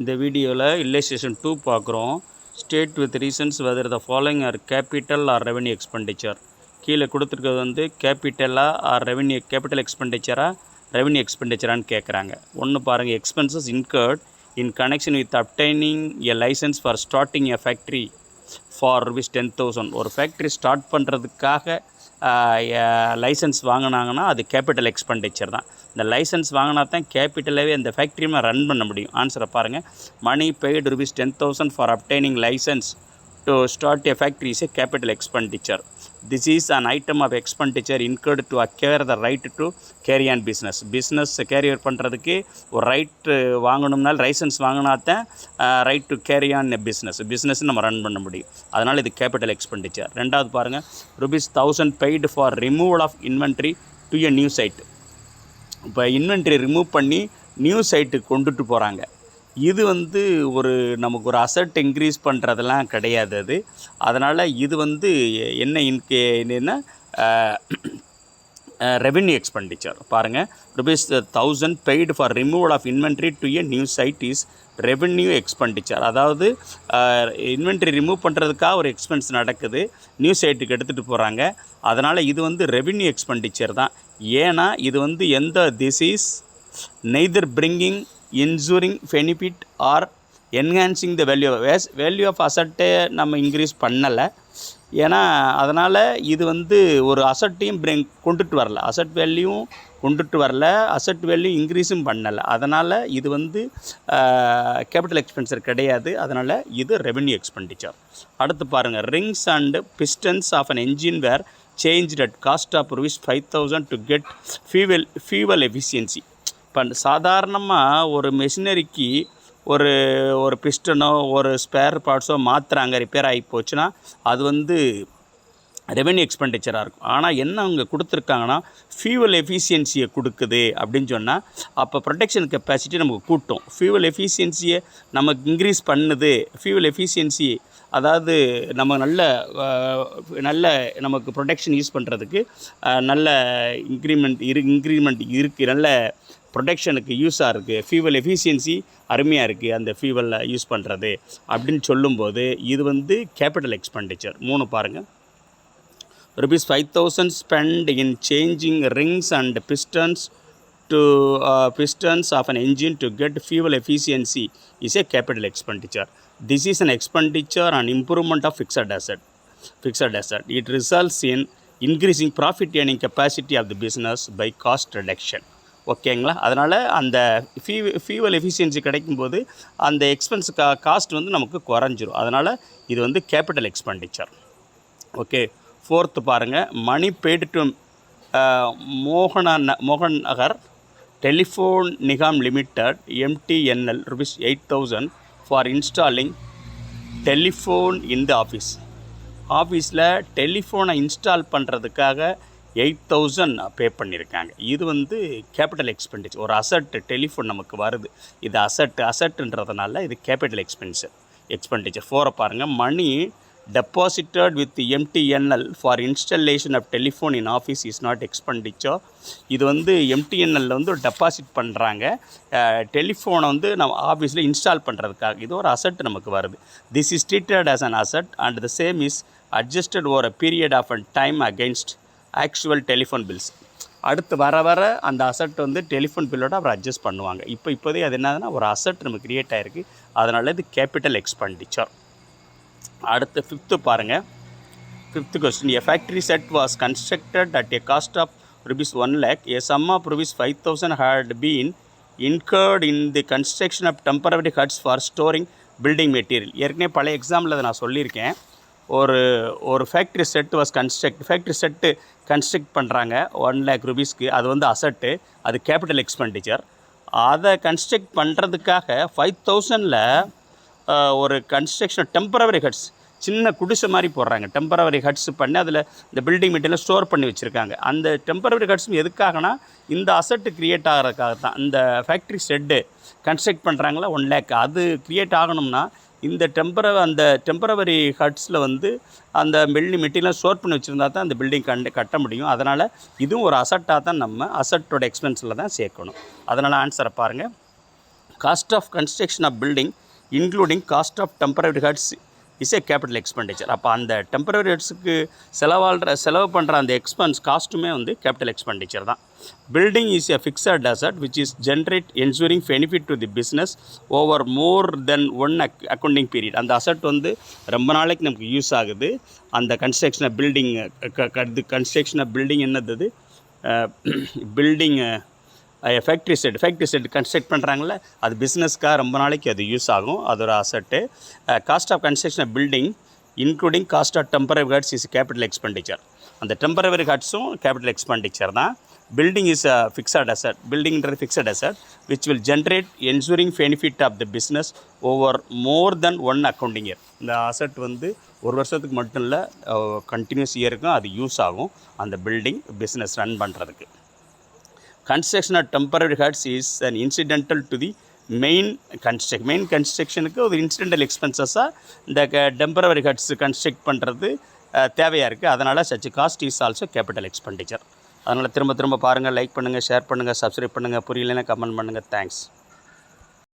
இந்த வீடியோவில் இல்லஸ்ட்ரேஷன் 2 பார்க்குறோம். State with reasons whether the following are capital or revenue expenditure. கீழே கொடுத்துருக்கிறது வந்து கேபிட்டலா ஆர் ரெவன்யூ, கேபிட்டல் எக்ஸ்பெண்டிச்சரா ரெவன்யூ எக்ஸ்பெண்டிச்சரான்னு கேட்குறாங்க. ஒன்று பாருங்கள், expenses incurred in connection with obtaining a license for starting a factory for rupees 10,000. ஒரு ஃபேக்ட்ரி ஸ்டார்ட் பண்ணுறதுக்காக லைசன்ஸ் வாங்கினாங்கன்னா அது கேபிட்டல் எக்ஸ்பெண்டிச்சர் தான். இந்த லைசன்ஸ் வாங்கினா தான் கேபிட்டலாகவே அந்த ஃபேக்ட்ரியுமே ரன் பண்ண முடியும். ஆன்சரை பாருங்கள். Money paid rupees 10,000 for obtaining license to start a factory is a capital expenditure. This is an item of expenditure incurred to acquire the right to carry on business. Business carry பண்ணுறதுக்கு ஒரு right வாங்கணும்னால் licence வாங்கினாத்தான் right to carry on a business நம்ம run பண்ண முடியும். அதனால் இது capital expenditure. ரெண்டாவது பாருங்கள், rupees 1000 paid for removal of inventory to a new site. இப்போ இன்வென்ட்ரி ரிமூவ் பண்ணி நியூ சைட்டுக்கு கொண்டுட்டு போகிறாங்க. இது வந்து நமக்கு ஒரு அசட் இன்க்ரீஸ் பண்ணுறதெல்லாம் கிடையாது அது. அதனால் இது வந்து என்னென்னா ரெவென்யூ எக்ஸ்பெண்டிச்சர். பாருங்கள், rupees 1000 paid for removal of inventory to a new site is revenue expenditure. அதாவது இன்வென்ட்ரி ரிமூவ் பண்ணுறதுக்காக ஒரு எக்ஸ்பென்ஸ் நடக்குது, நியூ சைட்டுக்கு எடுத்துகிட்டு போகிறாங்க. அதனால் இது வந்து ரெவென்யூ எக்ஸ்பெண்டிச்சர் தான். ஏன்னா இது வந்து this is neither bringing insuring benefit or enhancing the value of அசட்டை நம்ம இன்க்ரீஸ் பண்ணலை. ஏன்னா அதனால் இது வந்து ஒரு அசட்டையும் கொண்டுட்டு வரல, அசட் வேல்யூவும் கொண்டுட்டு வரல, அசட் வேல்யூ இன்க்ரீஸும் பண்ணலை. அதனால் இது வந்து கேபிட்டல் எக்ஸ்பென்சர் கிடையாது. அதனால் இது ரெவென்யூ எக்ஸ்பெண்டிச்சர். அடுத்து பாருங்கள், rings and pistons of an engine were change at cost of rupees 5,000 to get fuel efficiency. இப்போ சாதாரணமாக ஒரு மெஷினரிக்கு ஒரு பிஸ்டனோ ஒரு ஸ்பேர் பார்ட்ஸோ மாற்றுறாங்க, ரிப்பேர் ஆகி போச்சுன்னா அது வந்து ரெவென்யூ எக்ஸ்பெண்டிச்சராக இருக்கும். ஆனால் என்ன அவங்க கொடுத்துருக்காங்கன்னா ஃபியூவல் எஃபிஷியன்சியை கொடுக்குது அப்படின்னு சொன்னால் அப்போ ப்ரொடெக்ஷன் கெப்பாசிட்டி நமக்கு கூட்டும். ஃபியூவல் எஃபிஷியன்சியை நமக்கு இன்க்ரீஸ் பண்ணுது. ஃபியூவல் எஃபிஷியன்சி அதாவது நம்ம நல்ல நமக்கு ப்ரொடெக்ஷன் யூஸ் பண்ணுறதுக்கு நல்ல இன்க்ரிமெண்ட் இருக்குது, நல்ல ப்ரொடெக்ஷனுக்கு யூஸாக இருக்குது, ஃபியூவல் எஃபிஷியன்சி அருமையாக இருக்குது அந்த ஃபியூவலில் யூஸ் பண்ணுறது அப்படின்னு சொல்லும்போது இது வந்து கேபிட்டல் எக்ஸ்பெண்டிச்சர். 3 பாருங்கள், rupees 5,000 spend in changing rings and pistons of an engine to get fuel efficiency is a capital expenditure. This is an expenditure on improvement of fixed asset. It results in increasing profit earning capacity of the business by cost reduction. ஓகேங்களா? அதனால் அந்த fuel efficiency கிடைக்கும்போது அந்த expense cost வந்து நமக்கு குறைஞ்சிரும். அதனால் இது வந்து கேபிட்டல் எக்ஸ்பெண்டிச்சர். ஓகே, 4th பாருங்கள், money paid to Mahanagar telephone Nigam limited MTNL rupees 8,000 for installing telephone in the ஆஃபீஸில் டெலிஃபோனை இன்ஸ்டால் பண்ணுறதுக்காக 8,000 பே பண்ணியிருக்காங்க. இது வந்து கேபிட்டல் எக்ஸ்பெண்டிச்சர். ஒரு அசட் டெலிஃபோன் நமக்கு வருது, இது அசட்டுன்றதுனால இது கேபிட்டல் எக்ஸ்பெண்டிச்சர். 4 பாருங்கள், money deposited with MTNL for installation of telephone in office is not expenditure. இது வந்து MTNL வந்து ஒரு டெபாசிட் பண்ணுறாங்க, டெலிஃபோனை வந்து நம்ம ஆஃபீஸில் இன்ஸ்டால் பண்ணுறதுக்காக. இது ஒரு அசட் நமக்கு வருது. This is treated as an asset and the same is adjusted over a period of an time against actual telephone bills. அடுத்து வர அந்த அசட் வந்து டெலிஃபோன் பில்லோட அவர் அட்ஜஸ்ட் பண்ணுவாங்க. இப்போதே அது என்னதுன்னா ஒரு அசட் நமக்கு க்ரியேட் ஆகிருக்கு. அதனால் இது கேபிட்டல் எக்ஸ்பெண்டிச்சர். அடுத்து 5th பாருங்கள், 5th question, a factory shed was constructed at a cost of rupees 1 lakh. A sum of rupees 5,000 had been incurred in the construction of temporary huts for storing building material. ஏற்கனவே பழைய example அதை நான் சொல்லியிருக்கேன். ஒரு factory set construct பண்ணுறாங்க 1 lakh ரூபீஸ்க்கு. அது வந்து அசட்டு, அது கேபிட்டல் எக்ஸ்பெண்டிச்சர். அதை கன்ஸ்ட்ரக்ட் பண்ணுறதுக்காக 5,000ல் ஒரு கன்ஸ்ட்ரக்ஷன் டெம்பரவரி ஹட்ஸ், சின்ன குடிசை மாதிரி போடுறாங்க. டெம்பரவரி ஹட்ஸ் பண்ணி அதில் இந்த பில்டிங் மெட்டீரியல் ஸ்டோர் பண்ணி வச்சுருக்காங்க. அந்த டெம்பரவரி ஹட்ஸும் எதுக்காகனா இந்த அசட்டு க்ரியேட் ஆகிறதுக்காக தான். இந்த ஃபேக்ட்ரி செட்டு கன்ஸ்ட்ரக்ட் பண்ணுறாங்களா 1 lakh, அது க்ரியேட் ஆகணும்னா இந்த டெம்பரவரி ஹட்ஸில் வந்து அந்த பில்டிங் மெட்டீரியல் ஸ்டோர் பண்ணி வச்சுருந்தா தான் அந்த பில்டிங் கட்ட முடியும். அதனால் இதுவும் ஒரு அசட்டாக தான் நம்ம அசட்டோட எக்ஸ்பென்ஸில் தான் சேர்க்கணும். அதனால் ஆன்சரை பாருங்கள், Cost of construction of building including cost of temporary heads is a capital expenditure. அப்போ அந்த டெம்பரரி ஹெட்ஸுக்கு செலவு பண்ணுற அந்த எக்ஸ்பென்ஸ் காஸ்ட்டுமே வந்து கேபிட்டல் எக்ஸ்பெண்டிச்சர் தான். Building is a fixed asset which is generate ensuring benefit to the business over more than one accounting period. அந்த asset வந்து ரொம்ப நாளைக்கு நமக்கு யூஸ் ஆகுது. அந்த கன்ஸ்ட்ரக்ஷன் பில்டிங் என்னது பில்டிங் ஃபேக்ட்ரி செட் கன்ஸ்ட்ரக்ட் பண்ணுறாங்களே, அது பிஸ்னஸ்க்காக ரொம்ப நாளைக்கு அது யூஸ் ஆகும். அது ஒரு asset. Cost of construction building including cost of temporary huts is capital expenditure. அந்த டெம்பரரி ஹட்ஸும் கேபிட்டல் எக்ஸ்பெண்டிச்சர் தான். Building is a fixed asset. பில்டிங்ன்றது fixed asset which will generate ensuring benefit of the business over more than one accounting year. இந்த asset வந்து ஒரு வருஷத்துக்கு மட்டும் இல்லை, கண்டினியூஸ் இயருக்கும் அது யூஸ் ஆகும் அந்த பில்டிங் பிஸ்னஸ் ரன் பண்ணுறதுக்கு. Construction of temporary huts is an incidental to the main construction. Main கன்ஸ்ட்ரக்ஷனுக்கு ஒரு இன்சிடென்டல் எக்ஸ்பென்சஸாக இந்த டெம்பரரி ஹட்ஸ் கன்ஸ்ட்ரக்ட் பண்ணுறது தேவையாக இருக்குது. அதனால் such cost is also capital expenditure. அதனால் திரும்ப பாருங்கள், லைக் பண்ணுங்கள், ஷேர் பண்ணுங்கள், சப்ஸ்கிரைப் பண்ணுங்கள். புரியலைன்னா கமெண்ட் பண்ணுங்கள். தேங்க்ஸ்.